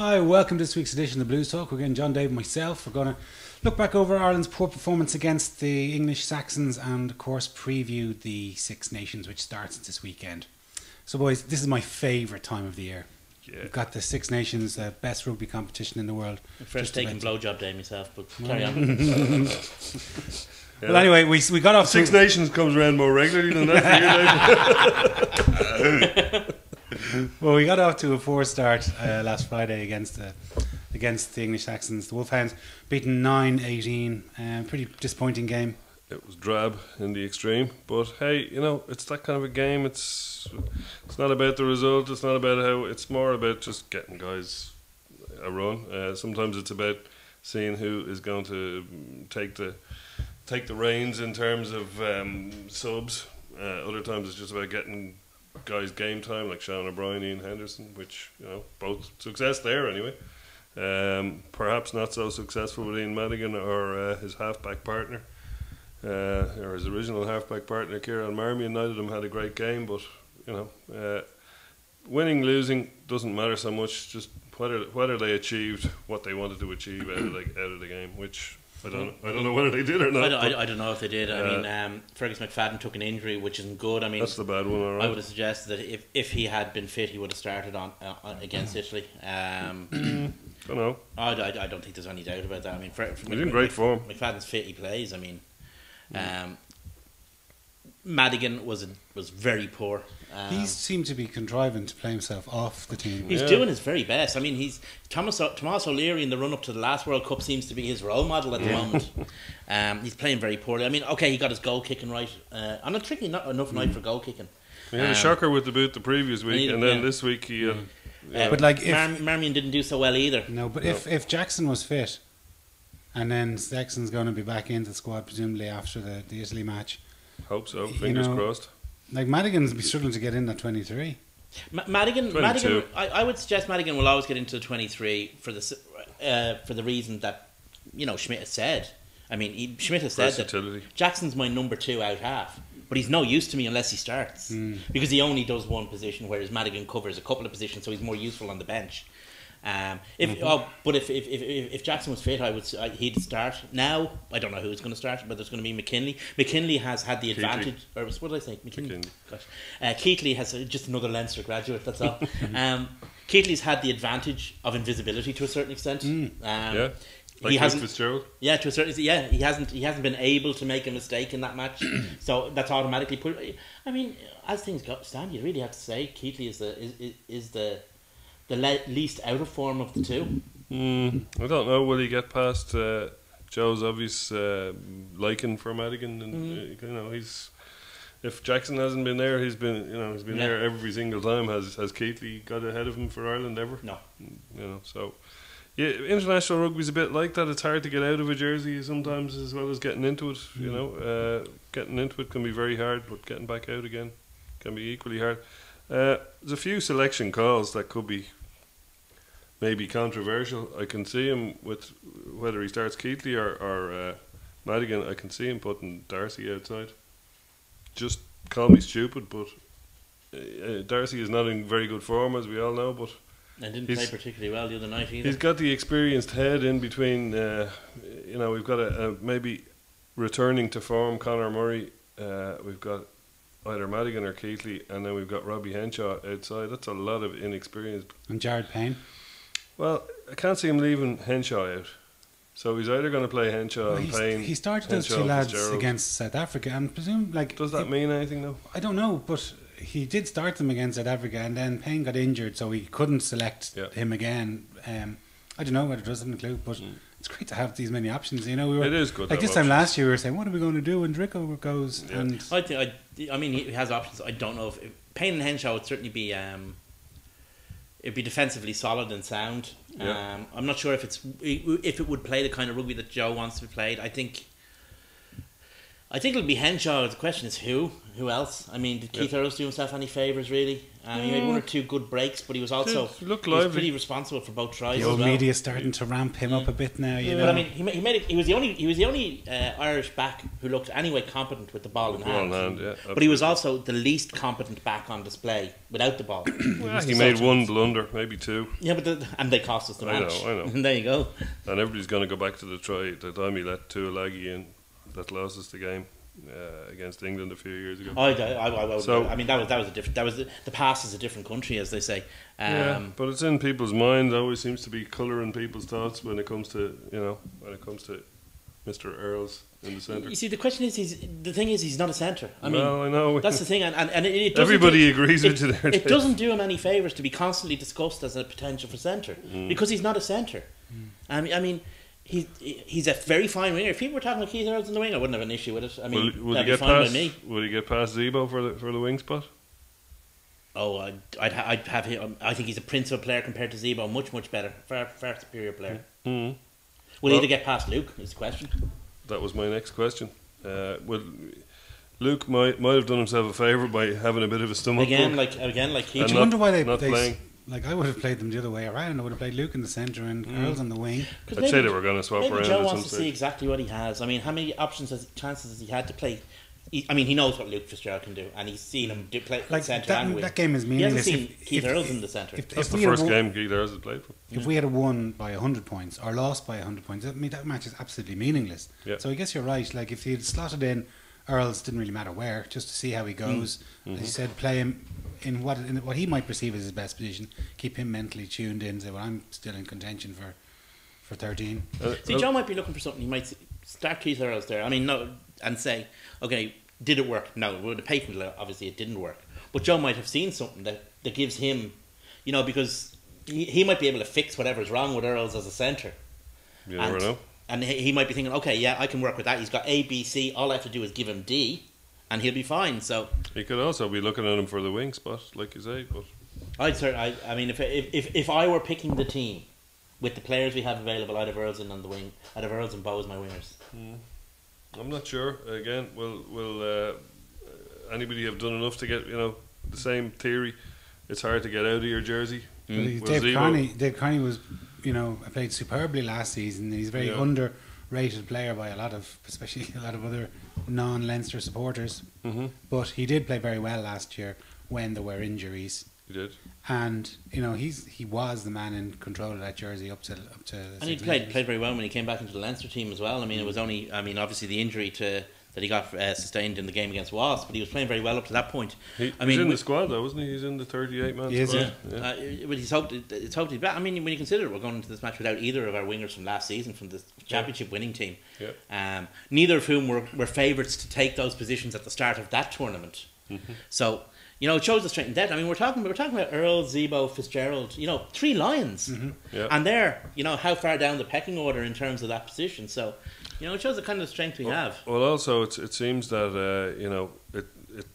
Hi, welcome to this week's edition of the Blues Talk. We're getting John Dave and myself. We're going to look back over Ireland's poor performance against the English Saxons and, of course, preview the Six Nations, which starts this weekend. So, boys, this is my favourite time of the year. Yeah. We've got the Six Nations, the best rugby competition in the world. First taking blowjob day myself, but carry on. Well, anyway, we got off. Six Nations comes around more regularly than that for you, Dave. Well, we got off to a 4 start last Friday against the English Saxons. The Wolfhounds beaten 9-18. Pretty disappointing game. It was drab in the extreme, but hey, you know, it's that kind of a game. It's not about the result. It's not about how. It's more about just getting guys a run. Sometimes it's about seeing who is going to take the reins in terms of subs. Other times it's just about getting guys game time, like Sean O'Brien, Ian Henderson, which, you know, both success there anyway. Perhaps not so successful with Ian Madigan or his halfback partner, or his original halfback partner, Kieran Marmion. Neither of them had a great game, but you know, winning, losing doesn't matter so much. Just whether they achieved what they wanted to achieve out of the game, which I don't know whether they did or not. I don't know if they did. I mean, Fergus McFadden took an injury, which isn't good. I mean, that's the bad one. All right. I would have suggested that if he had been fit, he would have started on against Italy. Don't know. I don't think there's any doubt about that. I mean, he's in great form. McFadden's fit, he plays. I mean, Madigan was very poor. He seemed to be contriving to play himself off the team. He's doing his very best. I mean, Tomas O'Leary in the run up to the last World Cup seems to be his role model at the moment. He's playing very poorly. I mean, okay, he got his goal kicking right. On a tricky enough night for goal kicking. He had a shocker with the boot the previous week, and then this week he. But like, Marmion didn't do so well either. No, but if Jackson was fit, and then Sexton's going to be back into the squad presumably after the Italy match. Hope so. Fingers crossed. Like, Madigan's be struggling to get in at 23. Madigan. I would suggest Madigan will always get into the 23 for the reason that, you know, Schmidt has said. I mean, Schmidt has said that Jackson's my number 2 out half, but he's no use to me unless he starts because he only does one position, whereas Madigan covers a couple of positions, so he's more useful on the bench. If Jackson was fit, he'd start. Now I don't know who's going to start, but there's going to be McKinley. McKinley has had the advantage. Or what did I say? McKinley. Keatley has just another Leinster graduate. That's all. Keatley's had the advantage of invisibility to a certain extent. Like he hasn't. Fitzgerald. Yeah, to a certain extent. Yeah, he hasn't been able to make a mistake in that match, so that's automatically put. I mean, as things stand, you really have to say Keatley is the least out of form of the two. I don't know. Will he get past Joe's obvious liking for Madigan? And you know, if Jackson hasn't been there, he's been there every single time. Has Keatley got ahead of him for Ireland ever? No. You know, so yeah, international rugby's a bit like that. It's hard to get out of a jersey sometimes, as well as getting into it. You know, getting into it can be very hard, but getting back out again can be equally hard. There's a few selection calls that could be maybe controversial. I can see him with whether he starts Keatley or Madigan. I can see him putting Darcy outside. Just call me stupid, but Darcy is not in very good form, as we all know. But and didn't play particularly well the other night either. He's got the experienced head in between. You know, we've got a maybe returning to form Conor Murray. We've got either Madigan or Keatley, and then we've got Robbie Henshaw outside. That's a lot of inexperience. And Jared Payne. Well, I can't see him leaving Henshaw out. So he's either going to play Henshaw and Payne. He started those two lads against South Africa, and presume does that mean anything though? I don't know, but he did start them against South Africa, and then Payne got injured, so he couldn't select him again. I don't know whether it does, I haven't a clue, but it's great to have these many options. You know, it is good. Like this time last year, we were saying, what are we going to do when Drico goes? Yeah. And I mean, he has options. I don't know if Payne and Henshaw would certainly be. It'd be defensively solid and sound. I'm not sure if it would play the kind of rugby that Joe wants to be played. I think I think it'll be Henshaw. The question is who else? I mean, did Keith Earls do himself any favours really? He made 1 or 2 good breaks, but he was also he was pretty responsible for both tries. The old as well. media starting to ramp him up a bit now. You know, but I mean, he was the only Irish back who looked anyway competent with the ball in hand. Yeah, but he was also the least competent back on display without the ball. He made 1 blunder, maybe 2. Yeah, and they cost us the match. I know. And there you go. And everybody's going to go back to the time he let Tuilagi in. That lost us the game against England a few years ago. I mean, that was a different. The past is a different country, as they say. But it's in people's minds. Always seems to be colouring people's thoughts when it comes to Mr. Earls in the centre. You see, the question is, he's not a centre. I know that's the thing, and everybody agrees with you there. It doesn't do him any favours to be constantly discussed as a potential for centre because he's not a centre. I mean. He's a very fine winger. If people were talking about Keith Earls in the wing, I wouldn't have an issue with it. I mean, that'd be fine by me. Would he get past Zebo for the wing spot? Oh, I'd have him. I think he's a principal player compared to Zebo. Much better, far superior player. Mm-hmm. Will he either get past Luke? Is the question. That was my next question. Luke might have done himself a favour by having a bit of a stomach again, bug. like he. I wonder why they playing. Like I would have played them the other way around. I would have played Luke in the centre and Earls on the wing. I'd say they were going to swap around. Joe wants to see exactly what he has. I mean, how many chances has he had to play? He knows what Luke Fitzgerald can do, and he's seen him play centre and wing. That game is meaningless. He hasn't seen Keith Earls in the centre. That's the first game Keith Earls has played for. If we had won by 100 points or lost by 100 points, I mean that match is absolutely meaningless. Yeah. So I guess you're right. Like if he had slotted in Earls, didn't really matter where, just to see how he goes. As you said, play him in what he might perceive as his best position, keep him mentally tuned in, say, well, I'm still in contention for 13. See, Joe might be looking for something. He might start Keith Earls there. I mean, no, and say, okay, did it work? No, with the patent, obviously it didn't work. But Joe might have seen something that gives him, because he might be able to fix whatever's wrong with Earls as a centre. You never know. And he might be thinking, okay, yeah, I can work with that. He's got A, B, C. All I have to do is give him D, and he'll be fine. So he could also be looking at him for the wing spot, like you say. But I mean, if I were picking the team with the players we have available, I'd have Earls in on the wing. I'd have Earls and Bow as my wingers. I'm not sure. Again, will anybody have done enough to get the same theory? It's hard to get out of your jersey. Dave Kearney was played superbly last season. He's a very underrated player by especially a lot of other non-Leinster supporters. But he did play very well last year when there were injuries. He did, and he was the man in control of that jersey up to. And he played very well when he came back into the Leinster team as well. I mean, it was only obviously the injury that he got sustained in the game against Wasps, but he was playing very well up to that point. He's in the squad though, wasn't he? He's in the 38-man squad. But it's hoped he's back. I mean, when you consider we're going into this match without either of our wingers from last season, from the championship winning team, neither of whom were favourites to take those positions at the start of that tournament. So it shows the strength and depth. I mean, we're talking about Earl, Zebo, Fitzgerald. 3 Lions, and they're how far down the pecking order in terms of that position. So. It shows the kind of strength we have. Well, also it seems that it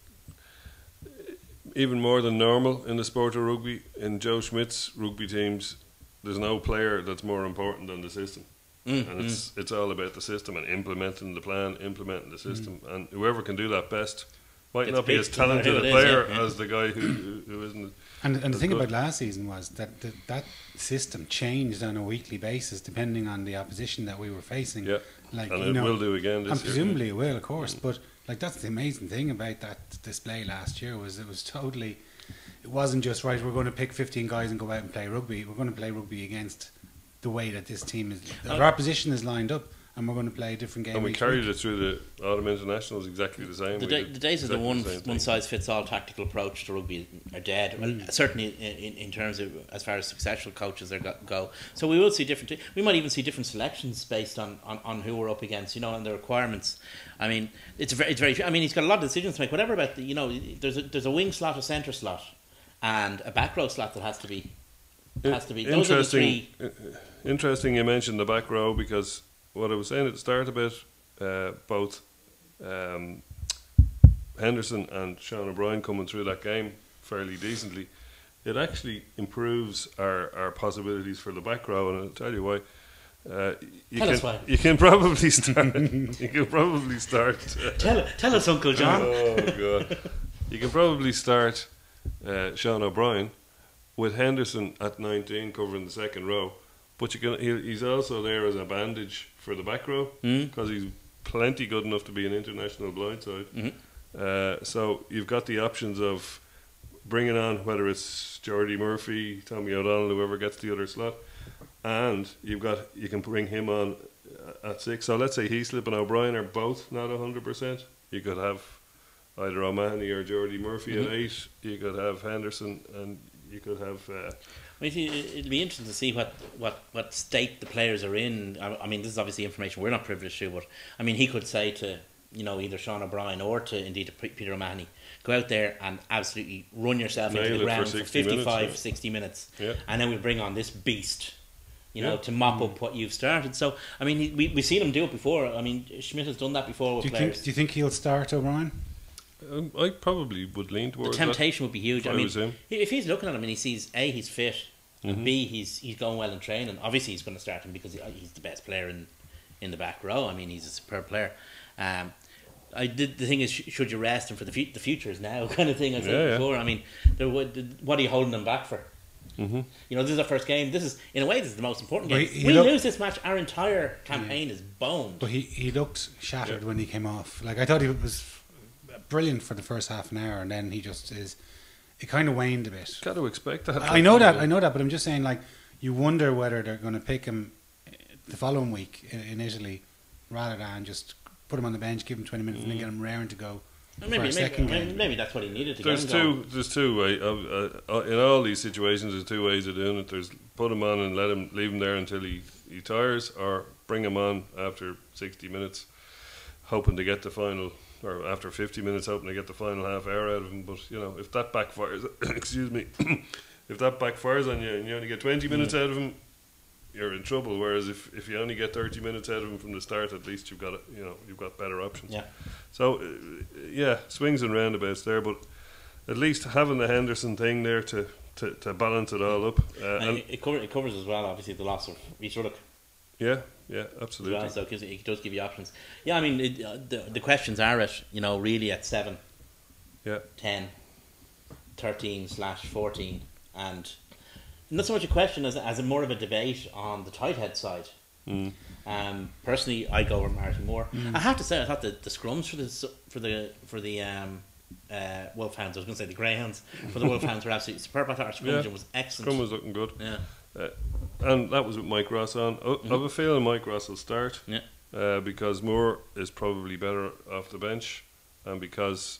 even more than normal in the sport of rugby, in Joe Schmidt's rugby teams, there's no player that's more important than the system, and it's all about the system and implementing the plan, implementing the system, and whoever can do that best might not be as talented a player as the guy who isn't. And the thing about last season was that system changed on a weekly basis depending on the opposition that we were facing. Yeah. Like, and it will do again this year. And presumably it will, of course. But that's the amazing thing about that display last year was it was totally. It wasn't just right. We're going to pick 15 guys and go out and play rugby. We're going to play rugby against the way that this team is. Our position is lined up, and we're going to play a different game. And we carried it through the autumn internationals exactly the same. The days of the one size fits all tactical approach to rugby are dead. Well, certainly in terms of as far as successful coaches go. So we will see different. We might even see different selections based on who we're up against. And the requirements. I mean, it's very. I mean, he's got a lot of decisions to make. Whatever about there's a wing slot, a centre slot, and a back row slot that has to be. Those are the 3. Interesting you mentioned the back row because. What I was saying at the start about both Henderson and Sean O'Brien coming through that game fairly decently, it actually improves our possibilities for the back row, and I'll tell you why. You can probably start. You can probably start. Tell us, Uncle John. Oh God! You can probably start Sean O'Brien with Henderson at 19 covering the second row, but he's also there as a bandage for the back row because he's plenty good enough to be an international blindside. So you've got the options of bringing on whether it's Jordy Murphy, Tommy O'Donnell, whoever gets the other slot. And you can bring him on at 6. So let's say Heaslip and O'Brien are both not 100%. You could have either O'Mahony or Jordy Murphy at 8. You could have Henderson, and you could have. It'll be interesting to see what state the players are in. I mean, this is obviously information we're not privileged to, but I mean, he could say to either Sean O'Brien or to Peter O'Mahony, go out there and absolutely run yourself into the ground for 55, 60 minutes, and then we bring on this beast. To mop up what you've started. So, I mean, we've seen him do it before. I mean, Schmidt has done that before with players. Do you think he'll start O'Brien? I probably would lean towards the temptation that would be huge. I mean, if he's looking at him and he sees A, he's fit, and B, he's going well in training, obviously he's going to start him because he's the best player in the back row. I mean, he's a superb player. The thing is, should you rest him for the futures now kind of thing I said before. I mean, what are you holding them back for? This is our first game. This is the most important game. We lose this match, our entire campaign is boned. But he looked shattered when he came off. Like, I thought he was brilliant for the first half an hour, and then he just is. It kind of waned a bit. Got to expect that. I know that, but I'm just saying, like, you wonder whether they're going to pick him the following week in Italy rather than just put him on the bench, give him 20 minutes, and then get him raring to go. Maybe that's what he needed to There's two ways. In all these situations, there's two ways of doing it. There's put him on and leave him there until he tires, or bring him on after 60 minutes, hoping to get the final, or after 50 minutes, hoping to get the final half hour out of him. But if that backfires, excuse me, if that backfires on you and you only get 20 minutes out of him, you're in trouble. Whereas if you only get 30 minutes out of him from the start, at least you've got better options. Yeah. So swings and roundabouts there, but at least having the Henderson thing there to balance it all up. And it covers as well, obviously, the loss of Rhys Ruddock. Yeah, absolutely. Well, so it does give you options. Yeah, I mean, the questions are really at 7, 10, 13/14, and not so much a question as a more of a debate on the tight head side. Personally, I go with Marty Moore. I have to say, I thought the scrums for the Wolfhounds, I was going to say the Greyhounds, for the Wolfhounds were absolutely superb. I thought our scrummaging was excellent. Scrum was looking good. Yeah. And that was with Mike Ross on. I have a feeling Mike Ross will start. Yeah. Because Moore is probably better off the bench, and because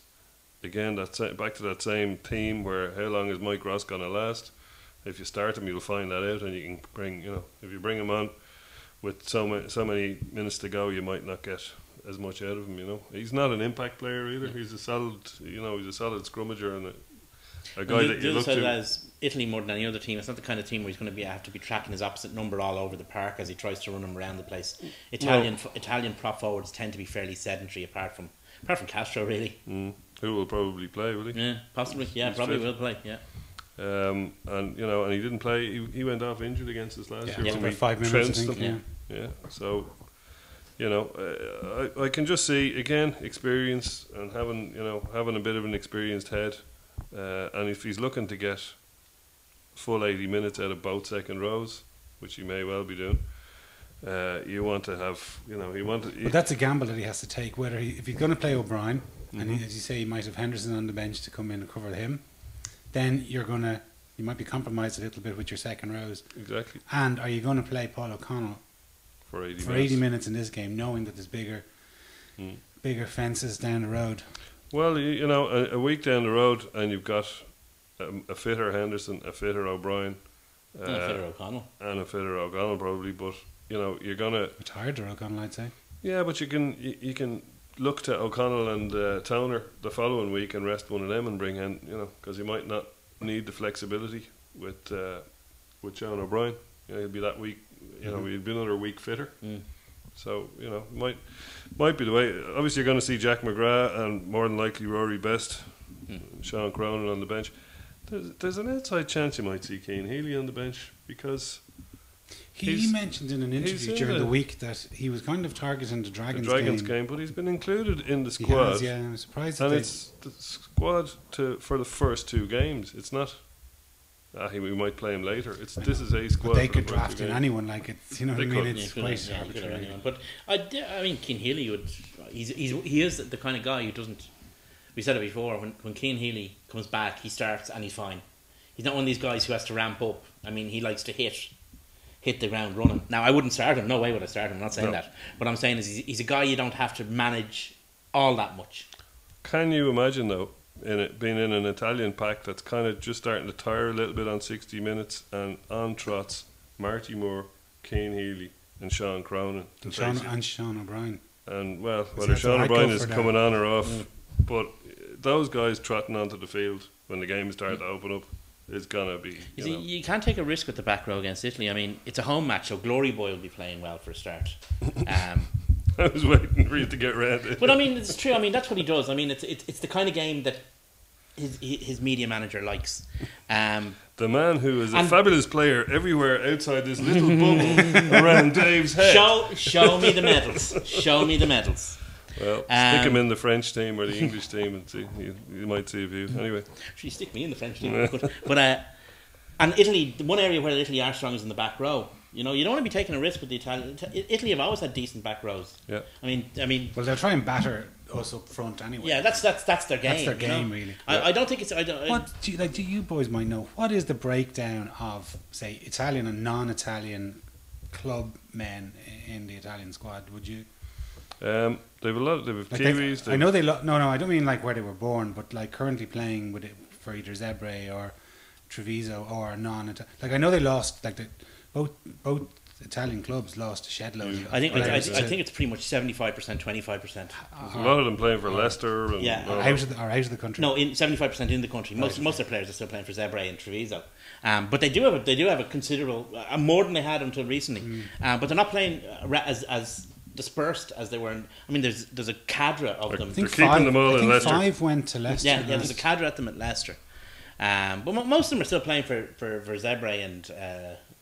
again back to that same theme where how long is Mike Ross going to last? If you start him, you'll find that out, and you can bring if you bring him on with so many minutes to go, you might not get as much out of him. He's not an impact player either. He's a solid scrummager and a guy that you look to. As Italy more than any other team, it's not the kind of team where he's going to have to be tracking his opposite number all over the park as he tries to run him around the place. Italian prop forwards tend to be fairly sedentary, apart from Castro, really. Who will probably play? Will he? Yeah, possibly. Yeah, probably will play. Yeah. And he didn't play. He went off injured against us last year. Yeah, for 5 minutes. I think. Yeah. So, I can just see again experience and having a bit of an experienced head, and if he's looking to get full 80 minutes out of both second rows, which he may well be doing, you want to have But that's a gamble that he has to take. Whether if he's going to play O'Brien, and as you say, he might have Henderson on the bench to come in and cover him. Then you might be compromised a little bit with your second rows. Exactly. And are you going to play Paul O'Connell for 80 minutes in this game, knowing that there's bigger fences down the road? Well, a week down the road, and you've got a fitter Henderson, a fitter O'Brien, and a fitter O'Connell, probably. But you're gonna retired to O'Connell, I'd say. Yeah, but you can look to O'Connell and Towner the following week and rest one of them and bring in, because you might not need the flexibility with Sean O'Brien. He'll be that week, he'll be another week fitter. So, might be the way. Obviously, you're going to see Jack McGrath and more than likely Rory Best, Sean Cronin on the bench. There's an outside chance you might see Cian Healy on the bench because He mentioned in an interview during the week that he was kind of targeting the Dragons game, but he's been included in the squad. Yeah, I'm surprised. And it's the squad for the first 2 games. It's not. We might play him later. This is a squad. But they could draft in anyone, like it's, you know what I mean. It's quite arbitrary. But I mean, Cian Healy would. He is the kind of guy who doesn't. We said it before. When Cian Healy comes back, he starts and he's fine. He's not one of these guys who has to ramp up. I mean, he likes to hit the ground running. Now, I wouldn't start him. No way would I start him. I'm not saying that. What I'm saying is he's a guy you don't have to manage all that much. Can you imagine, though, being in an Italian pack that's kind of just starting to tire a little bit on 60 minutes, and on trots Marty Moore, Cian Healy and Sean Cronin. And Sean O'Brien. And, well, whether Sean O'Brien is coming on or off, but those guys trotting onto the field when the game started to open up, is going to be... You can't take a risk with the back row against Italy. I mean, it's a home match, so Glory Boy will be playing well for a start. I was waiting for you to get ready. But I mean, it's true. I mean, that's what he does. I mean, it's the kind of game that his media manager likes. The man who is a fabulous player everywhere outside this little bubble around Dave's head. Show me the medals. Show me the medals. Well, stick him in the French team or the English team and see. You might see a view. Anyway. Actually, stick me in the French team. But and Italy, the one area where Italy are strong is in the back row. You know, you don't want to be taking a risk with the Italian. Italy have always had decent back rows. Yeah. I mean. Well, they'll try and batter us up front anyway. Yeah, that's their game. That's their game, really. I don't think it's. Do you boys might know what is the breakdown of, say, Italian and non-Italian club men in the Italian squad? Would you? They've a lot. They've Kiwis. I know they. No, I don't mean like where they were born, but like currently playing with it for either Zebre or Treviso or non-Italian. Like I know they lost. Like both Italian clubs lost a shed load. I think it's pretty much 75%, 25%. A lot of them playing for Leicester. And out of the country. No, 75% in the country. Most of their players are still playing for Zebre and Treviso. But they do have a considerable more than they had until recently. But they're not playing as dispersed as they were. I mean, there's a cadre of them. They're keeping them all in Leicester. 5 went to Leicester. Yeah, there's a cadre at them at Leicester. But most of them are still playing for Zebre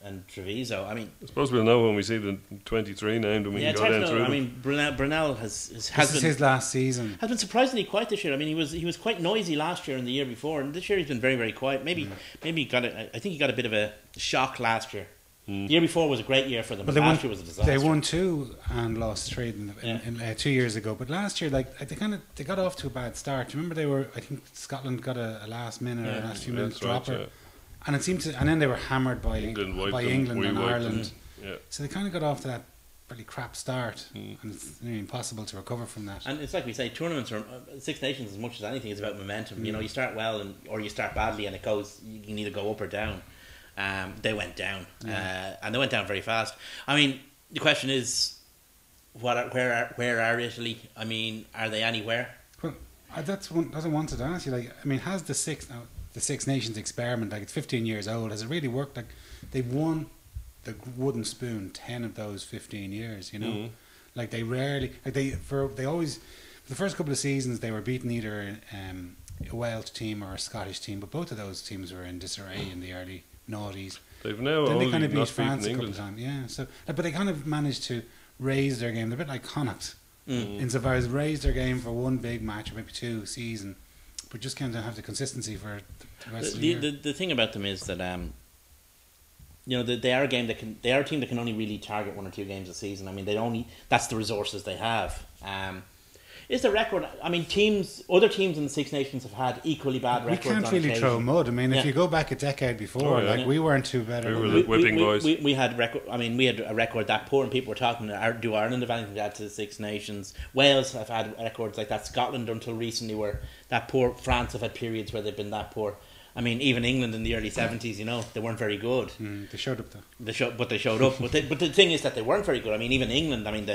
and Treviso. I mean, I suppose we'll know when we see the 23 named and we can go down through them. I mean, Brunel has been his last season. Has been surprisingly quiet this year. I mean, he was quite noisy last year and the year before, and this year he's been very, very quiet. Maybe he got I think he got a bit of a shock last year. The year before was a great year for them. But last year was a disaster. They won 2 and lost 3 in 2 years ago. But last year, like they got off to a bad start. Do you remember I think Scotland got a last minute or last few minutes dropper. Right, and it seemed to, and then they were hammered by England and Ireland. Yeah. So they kind of got off to that really crap start, and it's impossible to recover from that. And it's like we say, tournaments or Six Nations, as much as anything, is about momentum. You know, you start well or you start badly, and it goes. You can either go up or down. They went down, and they went down very fast. I mean, the question is, where are Italy? I mean, are they anywhere? Well, that's what I wanted to ask you. Like, I mean, has the Six Nations experiment, like it's 15 years old, has it really worked? Like, they've won the wooden spoon 10 of those 15 years. You know, like they rarely, like they always, for the first couple of seasons they were beating either a Welsh team or a Scottish team, but both of those teams were in disarray in the early noughties. They've now then only they kind of beat not France a England. couple of times, yeah. So, but they kind of managed to raise their game. They're a bit like Connacht, insofar as raise their game for one big match or maybe 2 season, but just kind of have the consistency for the rest of the year. The thing about them is that you know, they are a team that can only really target 1 or 2 games a season. I mean, that's the resources they have. Is the record? I mean, other teams in the Six Nations have had equally bad records. We can't really throw mud. I mean, if you go back a decade before, we weren't too better. We were the whipping boys. We had record. I mean, we had a record that poor, and people were talking. Do Ireland have anything to add to the Six Nations? Wales have had records like that. Scotland, until recently, were that poor. France have had periods where they've been that poor. I mean, even England in the early 70s, you know, they weren't very good. They showed up though. But they showed up. But the thing is that they weren't very good. I mean, even England. I mean,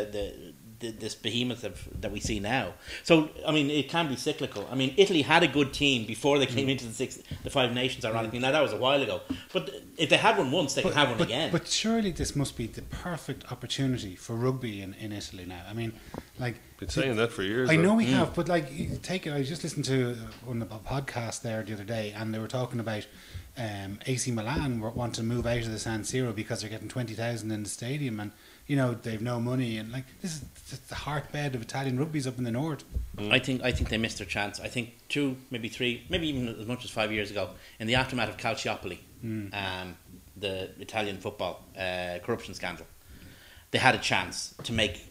this behemoth that we see now. So I mean, it can be cyclical. I mean, Italy had a good team before they came into the Five Nations. Ironically, now that was a while ago. But if they had one once, they can have one again. But surely this must be the perfect opportunity for rugby in Italy now. I mean, like, been saying that for years. I know we have, but like, take it. I was just listening to on a podcast there the other day, and they were talking about AC Milan want to move out of the San Siro because they're getting 20,000 in the stadium, and you know they've no money, and like this is the heartbed of Italian rugby's up in the north. I think they missed their chance. I think 2, maybe 3, maybe even as much as 5 years ago, in the aftermath of Calciopoli, the Italian football corruption scandal, they had a chance to make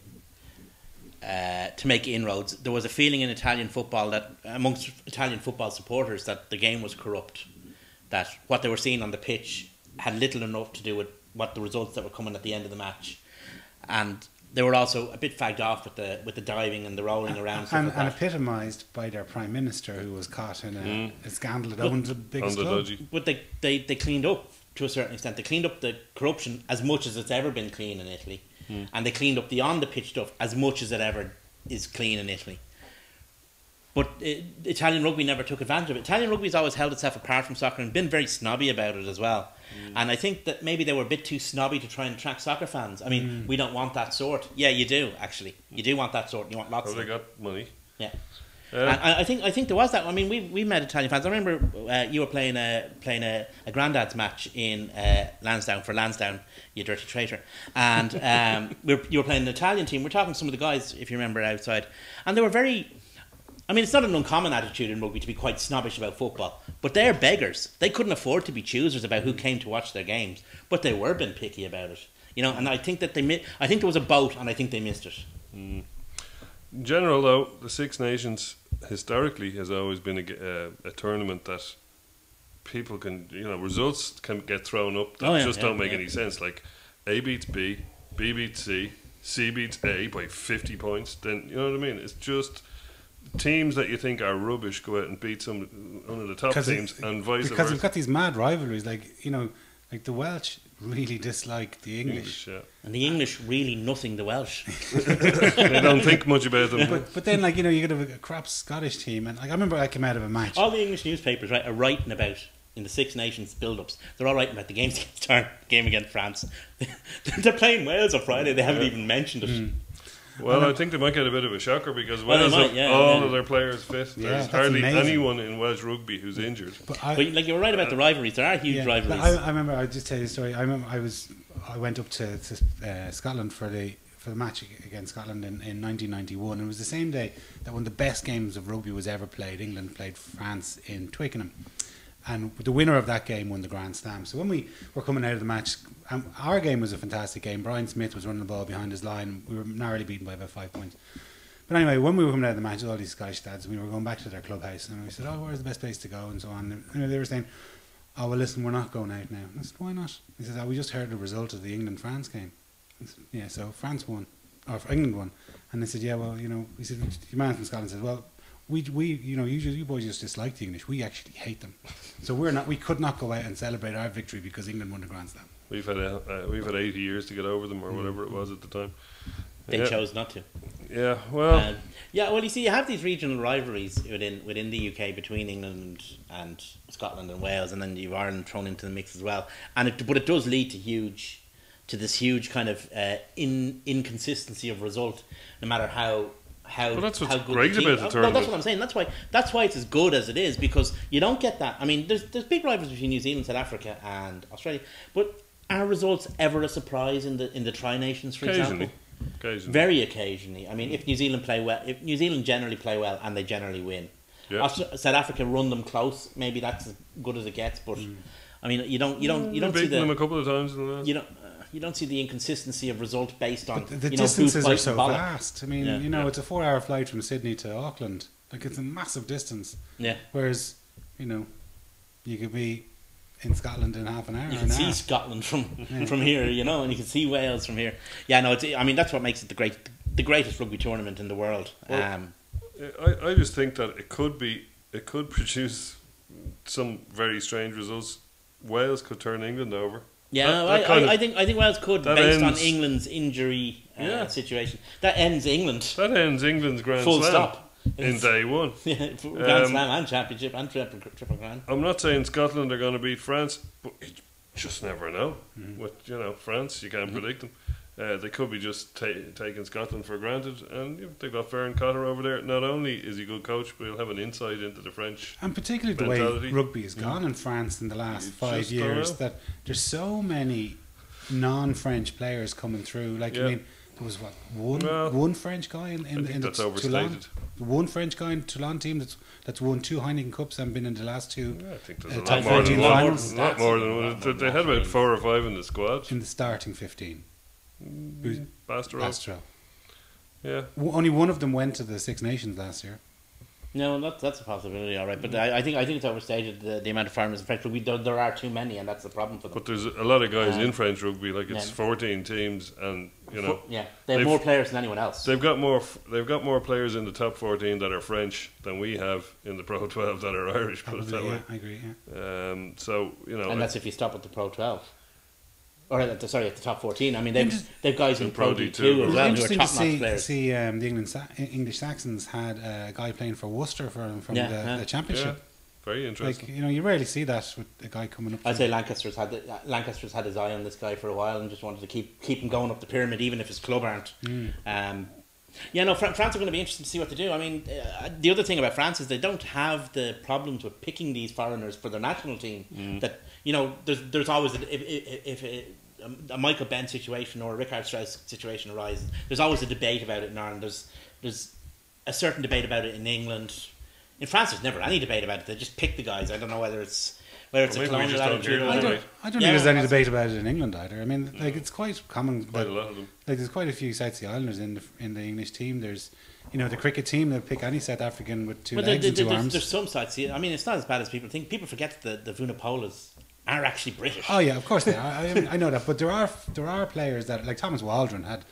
inroads. There was a feeling in Italian football that amongst Italian football supporters that the game was corrupt, that what they were seeing on the pitch had little enough to do with what the results that were coming at the end of the match, and they were also a bit fagged off with the diving and the rolling around and epitomised by their prime minister, who was caught in a scandal that owned the biggest club. But they cleaned up to a certain extent. They cleaned up the corruption as much as it's ever been clean in Italy. And they cleaned up the on the pitch stuff as much as it ever is clean in Italy. But Italian rugby never took advantage of it. Italian rugby's always held itself apart from soccer and been very snobby about it as well. And I think that maybe they were a bit too snobby to try and attract soccer fans. I mean, we don't want that sort. Yeah, you do, actually. You do want that sort. You want lots of them. They got money. Yeah. And I think there was that. I mean, we met Italian fans. I remember you were playing a Grandad's match in Lansdowne for Lansdowne, you dirty traitor. And you were playing an Italian team. We're talking to some of the guys, if you remember, outside, and they were very. I mean, it's not an uncommon attitude in rugby to be quite snobbish about football, but they're beggars. They couldn't afford to be choosers about who came to watch their games, but they were being picky about it. You know, and I think that I think there was a boat, and I think they missed it. In general, though, the Six Nations historically has always been a tournament that people can, results can get thrown up that don't make any sense. Like A beats B, B beats C, C beats A by 50 points. Then, you know what I mean? It's just teams that you think are rubbish go out and beat one of the top teams, and vice versa. Because we've got these mad rivalries, like the Welsh really dislike the English. And the English really nothing the Welsh. They don't think much about them. But then, you could have a crap Scottish team, and I remember I came out of a match. All the English newspapers, are writing about, in the Six Nations build-ups, they're all writing about the games against Ireland, the game against France. They're playing Wales on Friday. They haven't even mentioned it. Well, I think they might get a bit of a shocker because Wales have all of their players fit. There's hardly anyone in Welsh rugby who's injured. But you were right about the rivalries. There are huge rivalries. I remember. I'll just tell you a story. I remember I went up to Scotland for the match against Scotland in 1991. It was the same day that one of the best games of rugby was ever played. England played France in Twickenham, and the winner of that game won the Grand Slam. So when we were coming out of the match, our game was a fantastic game. Brian Smith was running the ball behind his line. We were narrowly beaten by about 5 points. But anyway, when we were coming out of the match, all these Scottish dads, we were going back to their clubhouse, and we said, where's the best place to go, and so on. And they were saying, well, listen, we're not going out now. I said, why not? He said, we just heard the result of the England-France game. I said, yeah, so France won, or England won. And they said, yeah, well, he said, the man from Scotland said, well, we you boys just dislike the English. We actually hate them. So we could not go out and celebrate our victory because England won the Grand Slam. We've had 80 years to get over them, or whatever it was at the time. They chose not to. Yeah, well. Well, you see, you have these regional rivalries within the UK between England and Scotland and Wales, and then you've Ireland thrown into the mix as well. But it does lead to this huge kind of inconsistency of result, no matter how that's what's how good great about the tournament. That's what I'm saying. That's why it's as good as it is, because you don't get that. I mean, there's big rivalries between New Zealand, South Africa, and Australia, but are results ever a surprise in the Tri Nations, for example? Occasionally. Very occasionally. I mean, if New Zealand generally play well and they generally win. Yeah. South Africa run them close. Maybe that's as good as it gets. But I mean, you don't see them a couple of times in the last. You don't see the inconsistency of result based on the distances are so vast. I mean, it's a 4-hour flight from Sydney to Auckland. Like, it's a massive distance. Yeah. Whereas, you could be in Scotland in half an hour. You can see Scotland from here, and you can see Wales from here. Yeah, no, that's what makes it the greatest rugby tournament in the world. Well, I just think that it could produce some very strange results. Wales could turn England over. Yeah, I think Wales could, based on England's injury situation. That ends England. That ends England's Grand Full Slam. stop. In day one. Grand Slam and Championship and Triple Crown. I'm not saying Scotland are going to beat France, but you just never know. With France, you can't predict them. They could be just taking Scotland for granted, and they've got Ferran Cotter over there. Not only is he a good coach, but he'll have an insight into the French and particularly mentality. The way rugby has gone in France in the last 5 years. That there's so many non-French players coming through. Like I mean, there was one French guy in the Toulon. One French guy in Toulon team that's won 2 Heineken Cups and been in the last 2. I think there's a lot more than one. They had about 4 or 5 in the squad. In the starting 15. Bastareaud. Yeah. Only one of them went to the Six Nations last year. No, that's a possibility, all right. But I think it's overstated the amount of foreigners in French rugby. There are too many, and that's the problem for them. But there's a lot of guys in French rugby. Like it's 14 teams, and they have more players than anyone else. They've got more players in the top 14 that are French than we have in the Pro 12 that are Irish. Put it that way. I agree. Yeah. So and that's if you stop at the Pro 12. Or at the top 14. I mean, they've guys in Pro D2 as well who are top-notch players. See, the English Saxons had a guy playing for Worcester from the Championship. Yeah. Very interesting. Like, you rarely see that with a guy coming up. I'd say Lancaster's had his eye on this guy for a while and just wanted to keep him going up the pyramid, even if his club aren't. France are going to be interesting to see what they do. I mean, the other thing about France is they don't have the problems with picking these foreigners for their national team. That there's always if a Michael Benn situation or a Richard Strauss situation arises, there's always a debate about it in Ireland. There's a certain debate about it in England. In France, there's never any debate about it. They just pick the guys. I don't know whether it's a colonial attitude. I don't think there's any debate about it in England either. I mean, it's quite common. Quite a lot of them. Like there's quite a few South Sea Islanders in the English team. There's the cricket team. They'll pick any South African with 2 legs and 2 arms. There's some South Sea. I mean, it's not as bad as people think. People forget that the Vunipolas are actually British. Oh yeah, of course they are. I know that, but there are players that, like Thomas Waldron had.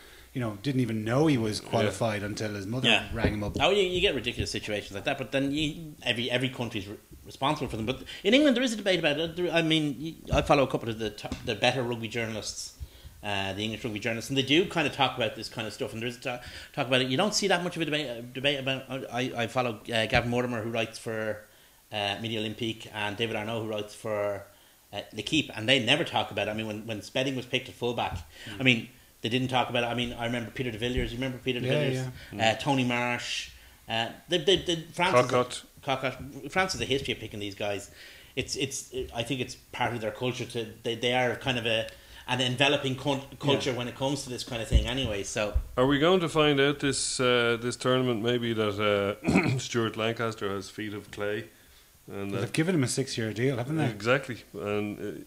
Didn't even know he was qualified until his mother rang him up. Oh, you get ridiculous situations like that, but then every country's responsible for them. But in England, there is a debate about it. I mean, I follow a couple of the better rugby journalists, the English rugby journalists, and they do kind of talk about this kind of stuff. And there's talk about it. You don't see that much of a debate about. I follow Gavin Mortimer, who writes for Media Olympique, and David Arnault, who writes for L'Equipe, and they never talk about it. I mean, when Spedding was picked at fullback, I mean. They didn't talk about it. I mean, I remember Peter de Villiers. You remember Peter de Villiers? Tony Marsh. France has a history of picking these guys. I think it's part of their culture. They are kind of an enveloping culture when it comes to this kind of thing. Anyway, so are we going to find out this tournament maybe that Stuart Lancaster has feet of clay? And they've given him a 6-year deal, haven't they? Exactly, and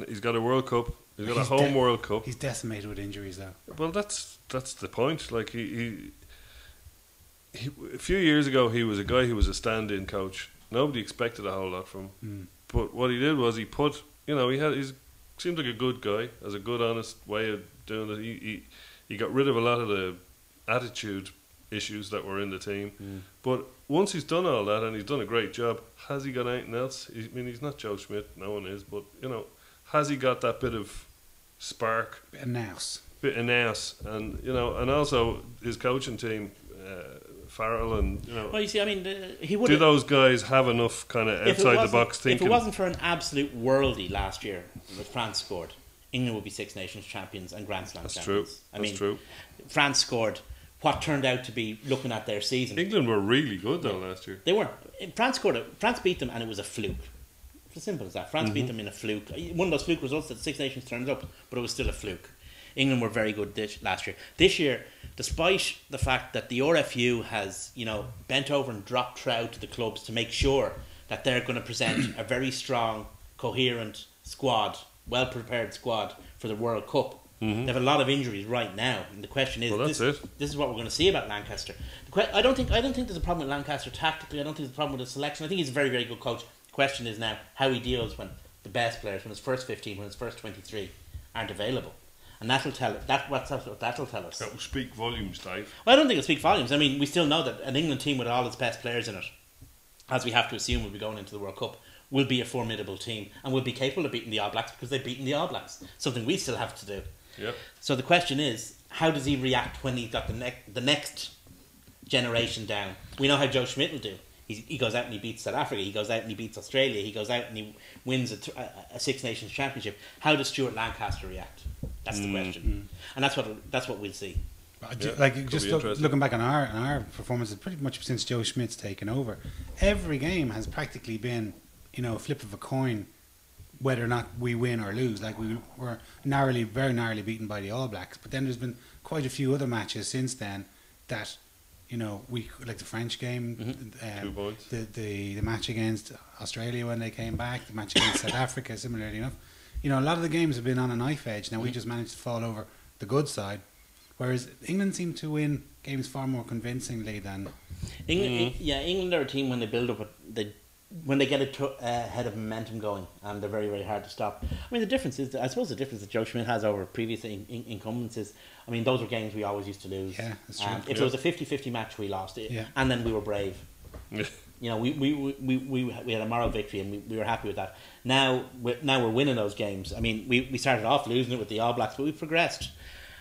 he's got a World Cup. He's got a home World Cup. He's decimated with injuries, though. Well, that's the point. Like he a few years ago, he was a guy who was a stand-in coach. Nobody expected a whole lot from him. But what he did was he put, he seemed like a good guy, has a good, honest way of doing it. He got rid of a lot of the attitude issues that were in the team. But once he's done all that, and he's done a great job, has he got anything else? I mean, he's not Joe Schmidt, no one is, but has he got that bit of spark? Bit of nous, and and also his coaching team, Farrell, and Well, you see, I mean, he would. Do those guys have enough kind of outside the box thinking? If it wasn't for an absolute worldie last year, with France scored, England would be Six Nations champions and Grand Slam champions. That's true. France scored what turned out to be, looking at their season. England were really good though last year. They were. France beat them, and it was a fluke. It's as simple as that. France beat them in a fluke. One of those fluke results that the Six Nations turns up, but it was still a fluke. England were very good last year. This year, despite the fact that the RFU has, bent over and dropped trow to the clubs to make sure that they're going to present a very strong, coherent squad, well-prepared squad for the World Cup. They have a lot of injuries right now, and the question is, this is what we're going to see about Lancaster. I don't think there's a problem with Lancaster tactically. I don't think there's a problem with the selection. I think he's a very, very good coach. The question is now how he deals when the best players, when his first 15, when his first 23 aren't available. And that'll tell us. That will speak volumes, Dave. Well, I don't think it'll speak volumes. I mean, we still know that an England team with all its best players in it, as we have to assume will be going into the World Cup, will be a formidable team and will be capable of beating the All Blacks because they've beaten the All Blacks. Something we still have to do. Yep. So the question is, how does he react when he's got the next generation down? We know how Joe Schmidt will do. He goes out and he beats South Africa. He goes out and he beats Australia. He goes out and he wins a Six Nations championship. How does Stuart Lancaster react? That's the question, and that's what we'll see. Looking back on our performances, pretty much since Joe Schmidt's taken over, every game has practically been, a flip of a coin, whether or not we win or lose. Like we were very narrowly beaten by the All Blacks, but then there's been quite a few other matches since then that, we like the French game, 2 points. The match against Australia when they came back, the match against South Africa, similarly enough. A lot of the games have been on a knife edge. Now we just managed to fall over the good side. Whereas England seem to win games far more convincingly than England. England are a team when they build up, when they get a head of momentum going, and they're very, very hard to stop. I mean, the difference is, I suppose, the difference that Joe Schmidt has over previous incumbents is, I mean, those were games we always used to lose. Yeah, that's true. If it was a 50-50 match, we lost it, and then we were brave. We had a moral victory, and we were happy with that. Now we're winning those games. I mean, we started off losing it with the All Blacks, but we progressed.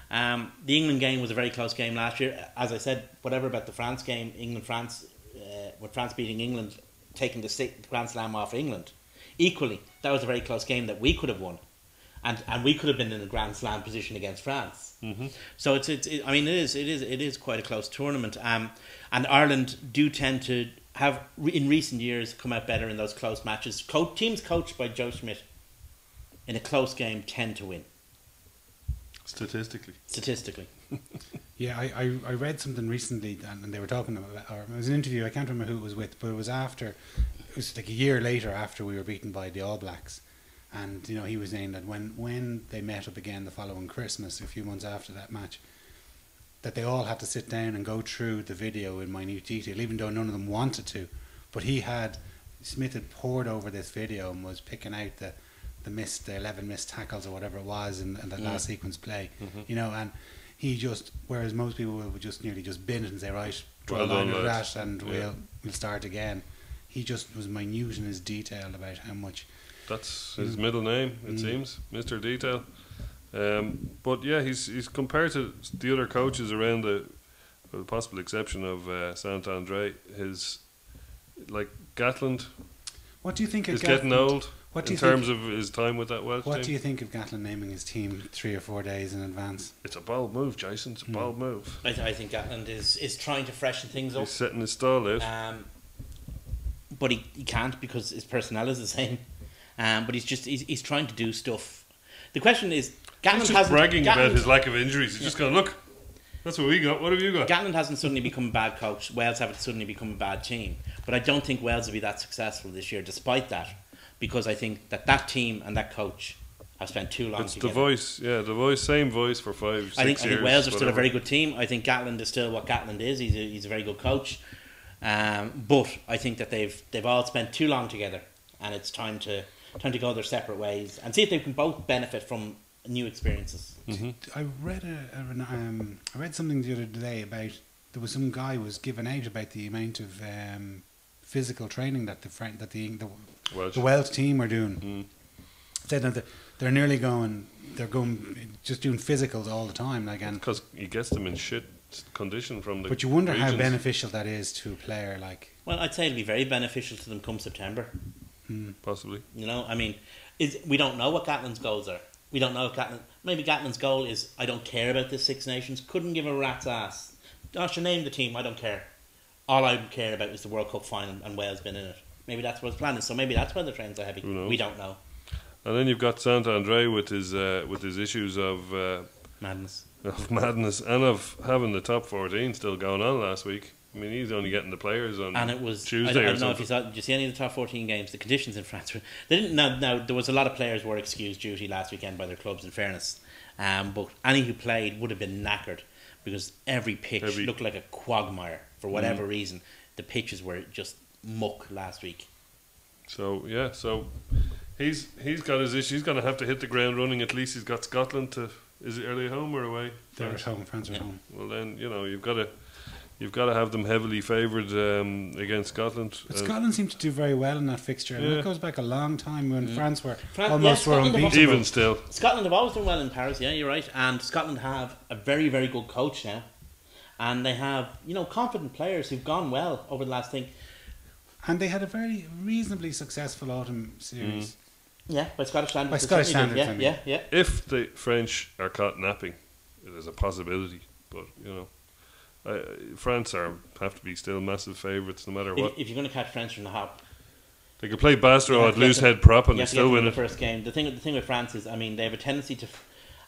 The England game was a very close game last year. As I said, whatever about the France game, England-France, with France beating England, taking the Grand Slam off England, equally, that was a very close game that we could have won, and we could have been in a Grand Slam position against France. Mm-hmm. So it is quite a close tournament. And Ireland do tend to have, in recent years, come out better in those close matches. Teams coached by Joe Schmidt in a close game tend to win. Statistically. Yeah, I read something recently, and they were talking about, or it was an interview, I can't remember who it was with, but it was like a year later after we were beaten by the All Blacks. And, he was saying that when they met up again the following Christmas, a few months after that match, that they all had to sit down and go through the video in minute detail, even though none of them wanted to. But Smith had pored over this video and was picking out the 11 missed tackles or whatever it was in the last sequence play, and he just, whereas most people will just nearly just bin it and say, right, draw a line with that and we'll start again. He just was minute in his detail about how much. That's his middle name, it seems, Mr. Detail. But yeah, he's compared to the other coaches around with the possible exception of Sant Andre, like Gatland. What do you think of Gatland? He's getting old. In terms of his time with that Welsh team. What do you think of Gatland naming his team 3 or 4 days in advance? It's a bold move, Jason. It's a bold move. I think Gatland is trying to freshen things up. He's setting his stall out. But he can't because his personnel is the same. But he's trying to do stuff. The question is, Gatland hasn't bragging about his lack of injuries. He's just going, look, that's what we got. What have you got? Gatland hasn't suddenly become a bad coach. Wales haven't suddenly become a bad team. But I don't think Wales will be that successful this year, despite that. Because I think that team and that coach have spent too long together. It's the voice, same voice for 5, 6 years. I think Wales are still a very good team. I think Gatland is still what Gatland is. He's a very good coach. But I think that they've all spent too long together, and it's time to go their separate ways and see if they can both benefit from new experiences. Mm-hmm. I read something the other day about, there was some guy was giving out about the amount of physical training that the Welsh team are doing. Said that they're nearly going just doing physicals all the time, like, and because he gets them in shit condition from the. But you wonder regions. how beneficial that is to a player like. Well, I'd say it'll be very beneficial to them come September. Possibly. I mean, we don't know what Gatland's goals are. We don't know if maybe Gatland's goal is, I don't care about the Six Nations. Couldn't give a rat's ass. I should name the team. I don't care. All I care about is the World Cup final and Wales being in it. Maybe that's what his plan is. So maybe that's why the trains are heavy. We don't know. And then you've got Sant Andre with his issues of madness, and of having the top 14 still going on last week. I mean, he's only getting the players on and it was Tuesday. I don't know if you saw. Did you see any of the top 14 games? The conditions in France were. They didn't. Now there was a lot of players were excused duty last weekend by their clubs. In fairness, but any who played would have been knackered because every pitch looked like a quagmire for whatever reason. The pitches were just muck last week. So yeah, he's got his issues. He's going to have to hit the ground running. At least he's got Scotland to. Is it early home or away? They're at home. France are at home. Well, then you've got to You've got to have them heavily favoured against Scotland. But Scotland seemed to do very well in that fixture. And it goes back a long time when France were almost were unbeatable. Even still. Scotland have always done well in Paris, yeah, you're right. And Scotland have a very, very good coach now. And they have, confident players who've gone well over the last thing. And they had a very reasonably successful autumn series. Yeah, by Scottish standards. By Scottish standards, yeah. If the French are caught napping, it is a possibility. But, France have to be still massive favourites no matter what. If you're going to catch France from the hop, they could play Bastro at loose head prop and they still win the first game. The thing with France is, they have a tendency to,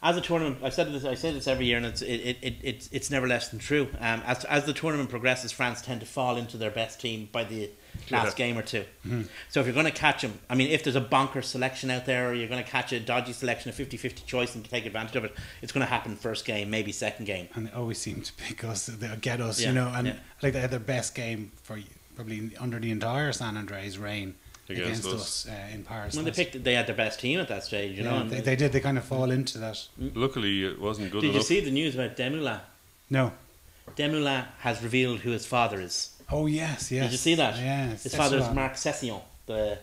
as a tournament. I say this every year, and it's never less than true. As the tournament progresses, France tend to fall into their best team by the last game or two. Mm-hmm. So if you're going to catch them, if there's a bonker selection out there, or you're going to catch a dodgy selection, a 50-50 choice, and take advantage of it, it's going to happen first game, maybe second game. And they always seem to pick us, they'll get us, like they had their best game for probably under the entire San Andreas reign against us in Paris. When they had their best team at that stage, they did. They kind of fall into that. Luckily, it wasn't good enough. Did you see the news about Demoulin? No. Demoulin has revealed who his father is. Oh yes. Did you see that? Yes. His father is Marc Session, the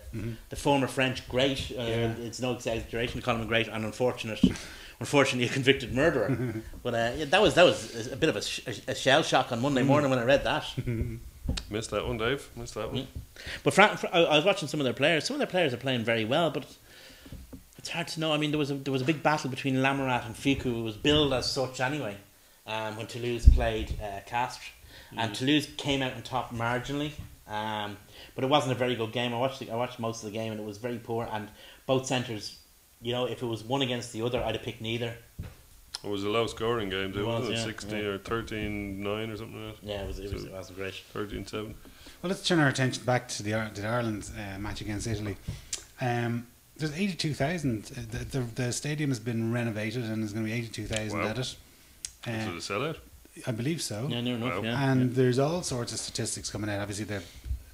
former French great. It's no exaggeration to call him a great and unfortunately a convicted murderer. But that was a bit of a shell shock on Monday morning when I read that. Missed that one, Dave. Missed that one. But I was watching some of their players. Some of their players are playing very well, but it's hard to know. There was a big battle between Lamorat and Ficou. It was billed as such anyway. When Toulouse played Castres. And Toulouse came out on top marginally, but it wasn't a very good game. I watched most of the game, and it was very poor. And both centres, if it was one against the other, I'd have picked neither. It was a low scoring game, too, wasn't it? 16 or 13-9 or something like that. Yeah, it wasn't great. 13-7. Well, let's turn our attention back to the Ireland match against Italy. There's 82,000. The stadium has been renovated, and there's going to be 82,000 at it. Was it a sellout? I believe so. Yeah, near enough. Yeah. And there's all sorts of statistics coming out. Obviously,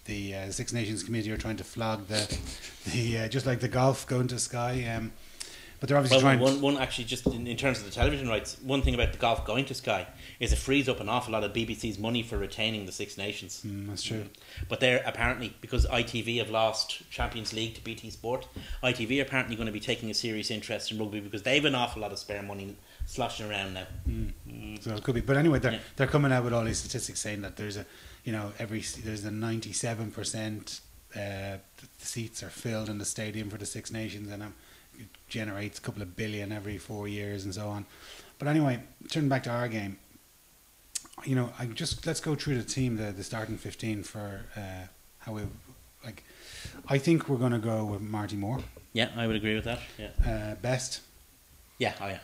the Six Nations Committee are trying to flog the just like the golf going to Sky. But they're obviously trying. One actually, just in terms of the television rights, one thing about the golf going to Sky is it frees up an awful lot of BBC's money for retaining the Six Nations. That's true. But they're apparently, because ITV have lost Champions League to BT Sport, ITV are apparently going to be taking a serious interest in rugby because they've an awful lot of spare money sloshing around now. So it could be, but anyway, they're coming out with all these statistics saying that there's a 97% the seats are filled in the stadium for the Six Nations, and it generates a couple of billion every 4 years and so on. But anyway, turning back to our game, let's go through the team, the starting 15 for how we like. I think we're going to go with Marty Moore. Yeah, I would agree with that. Yeah. Best. Yeah. Oh yeah.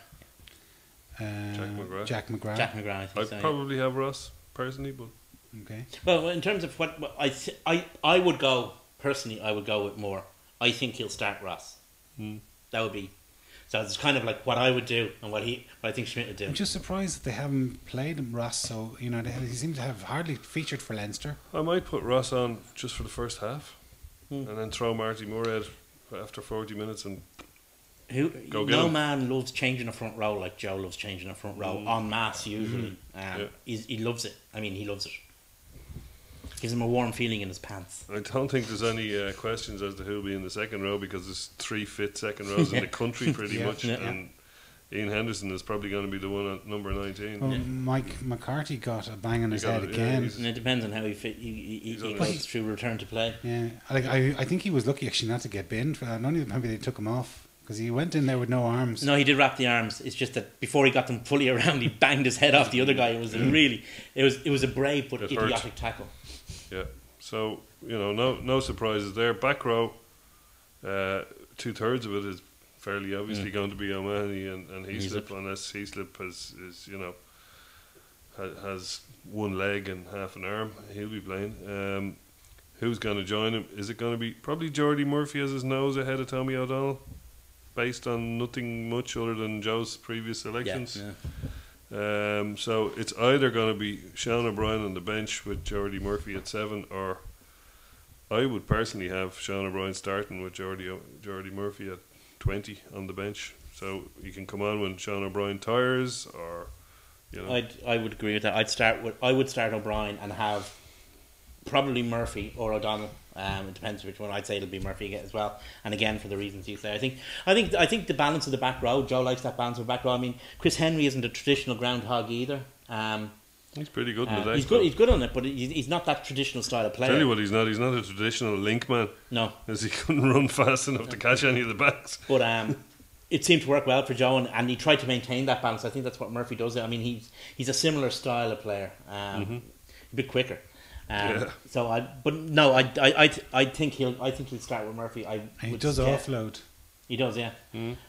Jack McGrath. I think I'd probably have Ross personally, but okay. Well, in terms of what I would go personally, I would go with Moore. I think he'll start Ross. That would be. So it's kind of like what I would do and what I think Schmidt would do. I'm just surprised that they haven't played him, Ross. So he seem to have hardly featured for Leinster. I might put Ross on just for the first half, and then throw Marty Moore out after 40 minutes and. No man loves changing a front row like Joe loves changing a front row en masse usually. He loves it. He loves it. Gives him a warm feeling in his pants. I don't think there's any questions as to who'll be in the second row because there's 3 fit second rows in the country pretty much. And Ian Henderson is probably going to be the one at number 19. Well, Mike McCarthy got a bang on his head again. And it depends on how he goes through return to play. Yeah, I think he was lucky actually not to get binned for that. Maybe they took him off. Because he went in there with no arms. No, he did wrap the arms. It's just that before he got them fully around, he banged his head off the other guy. It was it was a brave but idiotic tackle. Yeah. So no surprises there. Back row, 2/3 of it is fairly obviously going to be O'Mahony and Heaslip, unless Heaslip has one leg and half an arm. He'll be playing. Who's going to join him? Is it going to be probably Jordy Murphy as his nose ahead of Tommy O'Donnell? Based on nothing much other than Joe's previous selections. So it's either going to be Sean O'Brien on the bench with Jordy Murphy at 7, or I would personally have Sean O'Brien starting with Jordy Murphy at 20 on the bench. So you can come on when Sean O'Brien tires, or You know? I would agree with that. I would start O'Brien and have probably Murphy or O'Donnell. It depends which one. I'd say it'll be Murphy again as well. And again, for the reasons you say, I think the balance of the back row. Joe likes that balance of the back row. I mean, Chris Henry isn't a traditional groundhog either. He's pretty good in the day. He's good on it, but he's not that traditional style of player. Tell you what, he's not a traditional link man. No, as he couldn't run fast enough to catch any of the backs. But it seemed to work well for Joe, and he tried to maintain that balance. I think that's what Murphy does. I mean, he's a similar style of player, a bit quicker. So I think he'll start with Murphy. He does offload. He does, yeah.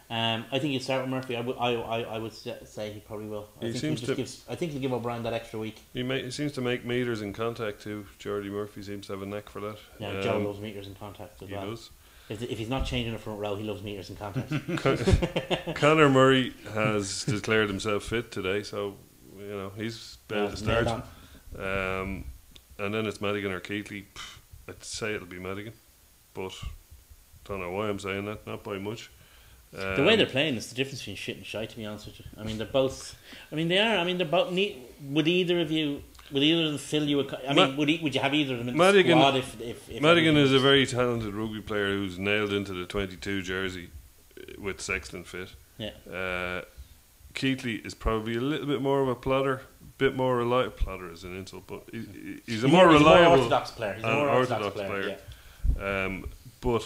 I think he'll start with Murphy. I would say he probably will. I think he'll give O'Brien that extra week. He seems to make meters in contact too. Geordie Murphy seems to have a knack for that. Yeah, Joe loves meters in contact as well. He does. If he's not changing the front row, he loves meters in contact. Conor Murray has declared himself fit today, so he's bound to start. And then it's Madigan or Keighley. I'd say it'll be Madigan, but don't know why I'm saying that. Not by much. The way they're playing is the difference between shit and shite. To be honest with you, I mean they're both. I mean they are. I mean they're both neat. Would either of them fill you? Would you have either of them in Madigan, the squad? If Madigan is a very talented rugby player who's nailed into the 22 jersey with Sexton fit. Yeah. Keighley is probably a little bit more of a plodder, bit more reliable. Plodder is an insult, but he's a more reliable, more orthodox player. He's a more orthodox player. Yeah. But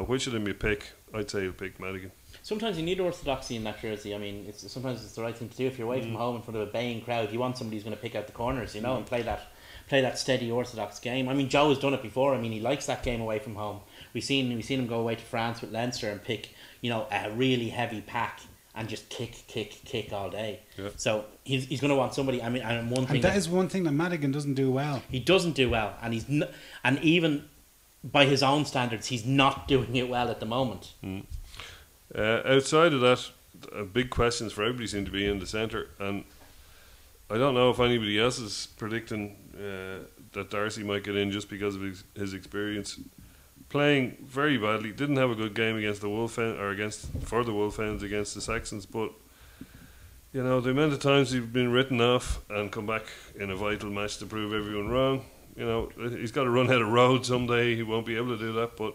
which of them you pick? I'd say you'll pick Madigan. Sometimes you need orthodoxy in that jersey. I mean, sometimes it's the right thing to do. If you're away from home in front of a baying crowd, you want somebody who's going to pick out the corners, and play that steady orthodox game. I mean, Joe has done it before. I mean, he likes that game away from home. We've seen him go away to France with Leinster and pick, a really heavy pack and just kick all day. Yeah. So he's going to want somebody. I mean, and that is one thing that Madigan doesn't do well. He doesn't do well, and even by his own standards, he's not doing it well at the moment. Outside of that, big questions for everybody seem to be in the centre, and I don't know if anybody else is predicting that Darcy might get in just because of his experience. Playing very badly, didn't have a good game against the Wolfhounds for the Wolfhounds against the Saxons, but the amount of times he's been written off and come back in a vital match to prove everyone wrong. He's got to run out of road someday. He won't be able to do that, but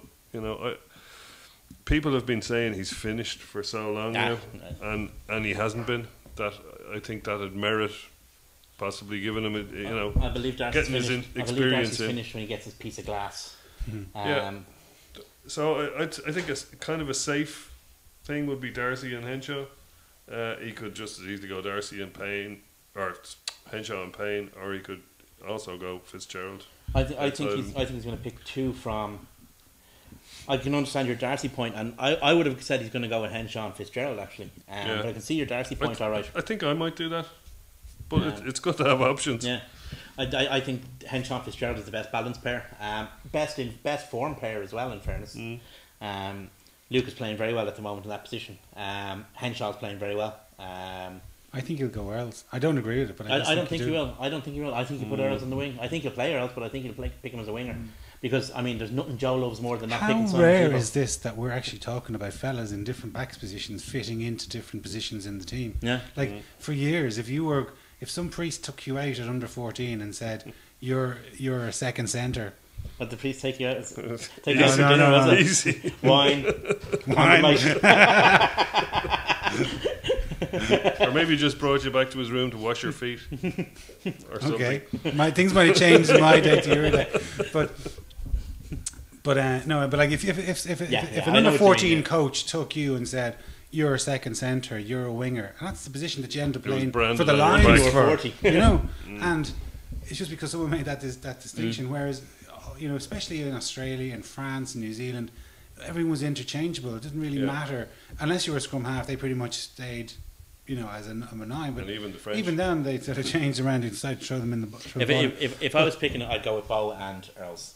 people have been saying he's finished for so long now, and he hasn't been. That I think that would merit possibly giving him I believe Darcy's finished. Finished when he gets his piece of glass. So I think it's kind of a safe thing would be Darcy and Henshaw. He could just as easily go Darcy and Payne, or Henshaw and Payne, or he could also go Fitzgerald. I think he's going to pick two from. I can understand your Darcy point, and I would have said he's going to go with Henshaw and Fitzgerald actually. But I can see your Darcy point. All right. I think I might do that, but it's good to have options. Yeah. I think Henshaw and Fitzgerald is the best balanced pair, best form pair as well. In fairness, Luke is playing very well at the moment in that position. Henshaw's playing very well. I think he'll go Earls. I don't agree with it, but I don't think he will. I don't think he will. I think he'll put Earls on the wing. I think he'll play Earls, but I think he'll pick him as a winger. Because, I mean, there's nothing Joe loves more than not picking someone. How rare is this that we're actually talking about fellas in different backs positions fitting into different positions in the team? Yeah. For years, if some priest took you out at under 14 and said you're a second centre, but the priest take you out for dinner, was it? Easy. Wine. Or maybe just brought you back to his room to wash your feet or something. Okay, things might have changed in my day to your day, but if an under 14 coach took you and said you're a second centre, you're a winger, and that's the position that you end up playing for the Lions and it's just because someone made that distinction. Whereas especially in Australia and France and New Zealand, everyone was interchangeable. It didn't really matter unless you were a scrum half. They pretty much stayed, as a number 9. But and even the French, even then, they sort of changed around and decided to throw them in the. If I was picking it, I'd go with Bow and Earls.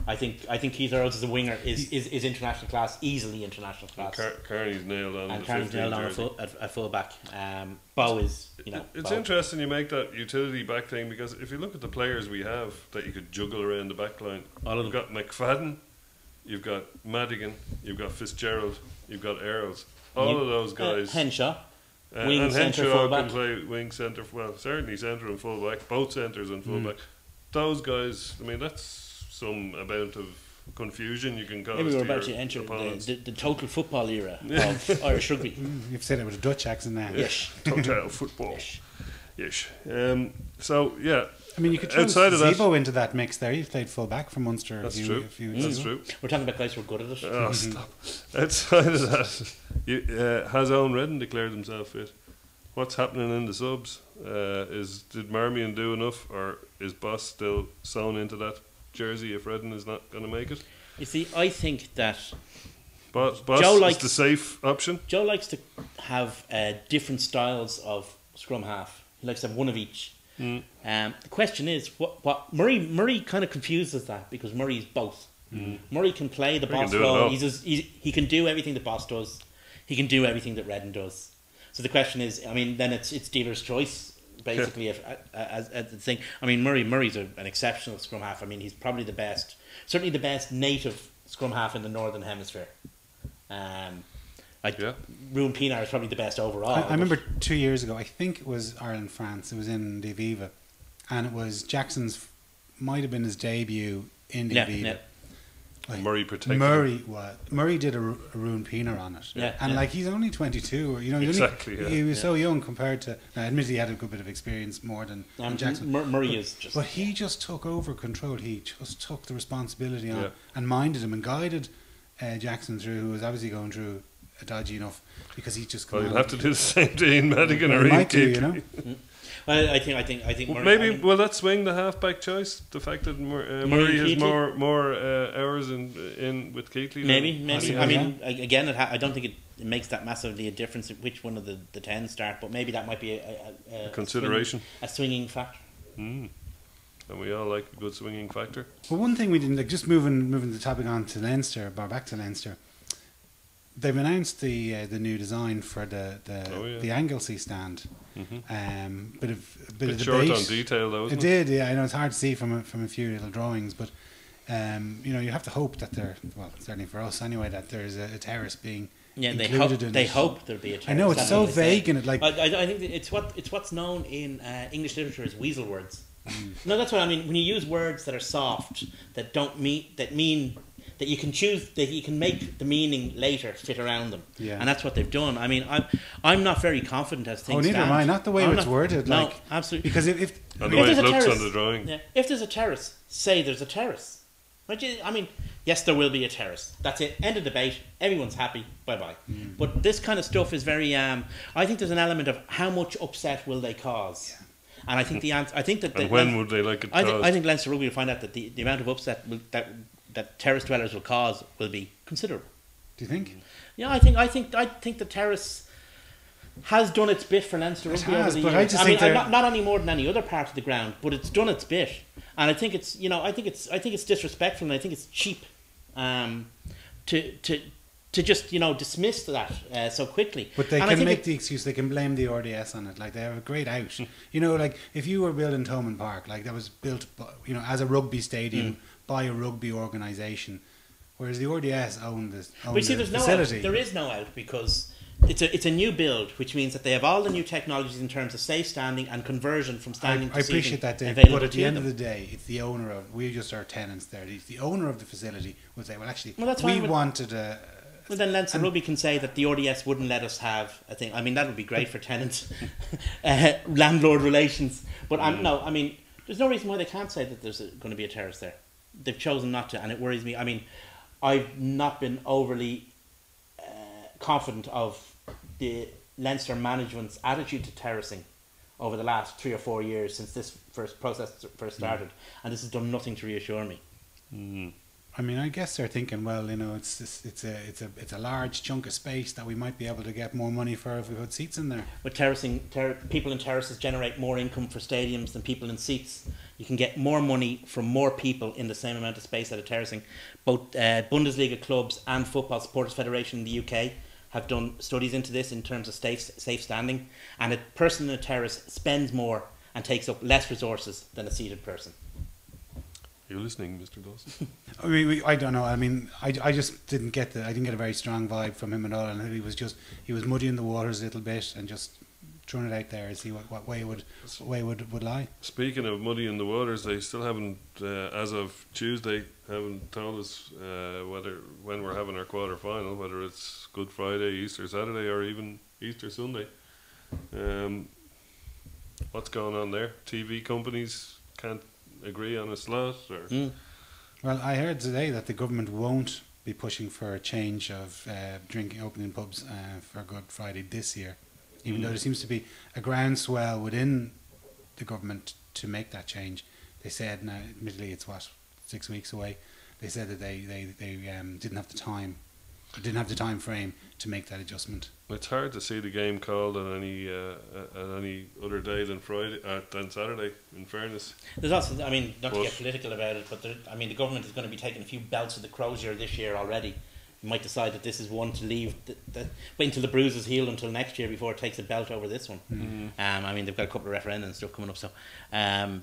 I think Keith Earls as a winger is international class, easily international class. Carney's nailed on. And Carney's nailed on a full back. Bow is, It's interesting you make that utility back thing, because if you look at the players we have that you could juggle around the back line, you've got McFadden, you've got Madigan, you've got Fitzgerald, you've got Earls. All of those guys. Henshaw. Wing, centre, fullback. Can play wing, centre. Well, certainly centre and fullback. Both centres and fullback. Those guys. I mean, that's some amount of confusion you can cause. Maybe we're about to enter the total football era of Irish rugby. You've said it with a Dutch accent now. Yes. Total football. Yes. So yeah. I mean, you could throw Zebo into that mix there. You've played full back for Munster. That's true. That's true. We're talking about guys who are good at it. Oh, stop. Outside of that, has Owen Redden declared himself fit? What's happening in the subs? Did Marmion do enough, or is Boss still sewn into that jersey if Redden is not going to make it? You see, I think that Boss is the safe option. Joe likes to have different styles of scrum half. He likes to have one of each. The question is, what Murray kind of confuses that, because Murray's both. Murray can play the Boss role. He can do everything the Boss does. He can do everything that Redden does. So the question is, I mean, then it's dealer's choice basically. As the thing. I mean, Murray's an exceptional scrum half. I mean, he's probably certainly the best native scrum half in the Northern Hemisphere. Ruben Pienaar is probably the best overall. I remember 2 years ago, I think it was Ireland-France, it was in the Aviva, and it was Jackson's, might have been his debut in the Aviva. Yeah. Like, Murray protected Murray did a Ruben Pienaar on it. He's only 22, he was so young compared to, admittedly he had a good bit of experience more than Jackson. Murray is just, but he just took over control. He just took the responsibility on and minded him and guided Jackson through, who was obviously going through a dodgy enough, because he just. Well, you'll have to do the same to Ian Madigan or Ian Keefe. Well, I think Murray, maybe will that swing the halfback choice? The fact that Murray has more hours in with Keighley. Maybe. I mean, again, I don't think it makes that massively a difference which one of the 10 start, but maybe that might be a consideration, a swinging factor. And we all like a good swinging factor. Well, one thing we didn't like, just moving the topic on to Leinster, back to Leinster. They've announced the new design for the Anglesey stand. Bit of short debate on detail though, isn't it? It did, yeah. I know it's hard to see from a few little drawings, but you have to hope that certainly for us anyway, that there's a terrace being included in it. They hope there'll be a terrace. I know it's so vague, and I think it's what's known in English literature as weasel words. No, that's what I mean. When you use words that are soft, that mean that you can choose, that you can make the meaning later fit around them, and that's what they've done. I mean, I'm not very confident as things stand. Neither am I. Not the way it's worded. No, absolutely. Because if and the way it looks on the drawing. If there's a terrace, say there's a terrace. I mean, yes, there will be a terrace. That's it. End of debate. Everyone's happy. Bye bye. But this kind of stuff is very. I think there's an element of how much upset will they cause. Yeah. And I think the answer. I think that. And when would they like it caused? I think Leinster Rugby will find out that the amount of upset that terrace dwellers will cause will be considerable. Do you think? Yeah, I think the terrace has done its bit for Leinster Rugby over the years. I mean, not any more than any other part of the ground, but it's done its bit, and I think it's disrespectful, and I think it's cheap, to just dismiss that so quickly. But they can make the excuse. They can blame the RDS on it. Like, they have a great out. Like if you were building Thomond Park, like that was built, as a rugby stadium by a rugby organisation, whereas the RDS own the facility. There is no out, because it's a new build, which means that they have all the new technologies in terms of safe standing and conversion from standing to seating. I appreciate that, Dave, but at the end of the day, it's the owner of. We just are tenants there. It's the owner of the facility will say, well, actually, we wanted a. Well, then Leinster Rugby can say that the RDS wouldn't let us have a thing. I mean, that would be great for tenant landlord relations. But there's no reason why they can't say that there's going to be a terrace there. They've chosen not to, and it worries me. I mean, I've not been overly confident of the Leinster management's attitude to terracing over the last 3 or 4 years since this process first started, and this has done nothing to reassure me. I mean, I guess they're thinking, well, it's a large chunk of space that we might be able to get more money for if we put seats in there. But people in terraces generate more income for stadiums than people in seats. You can get more money from more people in the same amount of space out of terracing. Both Bundesliga clubs and Football Supporters Federation in the UK have done studies into this in terms of safe standing, and a person in a terrace spends more and takes up less resources than a seated person. You're listening, Mr. Dawson. I don't know. I mean, I just didn't get a very strong vibe from him at all, and he was muddying the waters a little bit and just throwing it out there and see what way would lie. Speaking of muddy in the waters, they still haven't, as of Tuesday, haven't told us when we're having our quarter final, whether it's Good Friday, Easter Saturday, or even Easter Sunday. What's going on there? TV companies can't agree on a slot, or? Well, I heard today that the government won't be pushing for a change of drinking opening pubs for Good Friday this year, even though there seems to be a groundswell within the government to make that change. They said, now admittedly it's 6 weeks away, they said that they didn't have the time, didn't have the time frame to make that adjustment. It's hard to see the game called on any other day than Saturday. In fairness, there's also, I mean, not to get political about it, but the government is going to be taking a few belts of the crozier this year already. You might decide that this is one to leave, wait until the bruises heal until next year before it takes a belt over this one. I mean, they've got a couple of referenda and stuff coming up, so it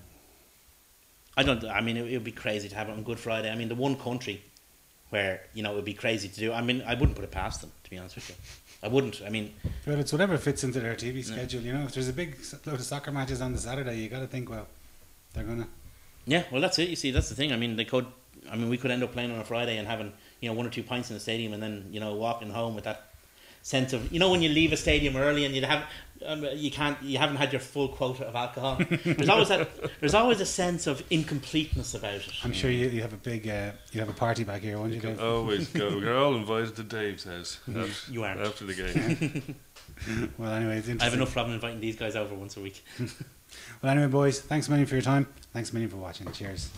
would be crazy to have it on Good Friday. I mean, the one country where, it would be crazy to do. I mean, I wouldn't put it past them, to be honest with you. I wouldn't. I mean, well, it's whatever fits into their TV schedule. If there's a big load of soccer matches on the Saturday, you got to think, well, they're gonna. Yeah, well, that's it. You see, that's the thing. I mean, we could end up playing on a Friday and having 1 or 2 pints in the stadium, and then walking home with that sense of when you leave a stadium early and you haven't had your full quota of alcohol. There's always a sense of incompleteness about it. I'm sure you have a big you have a party back here, won't you, Dave? Always go. We're all invited to Dave's house. You aren't after the game. Well, anyway, it's interesting. I have enough problem inviting these guys over once a week. Well, anyway, boys, thanks a million for your time. Thanks a million for watching. Cheers.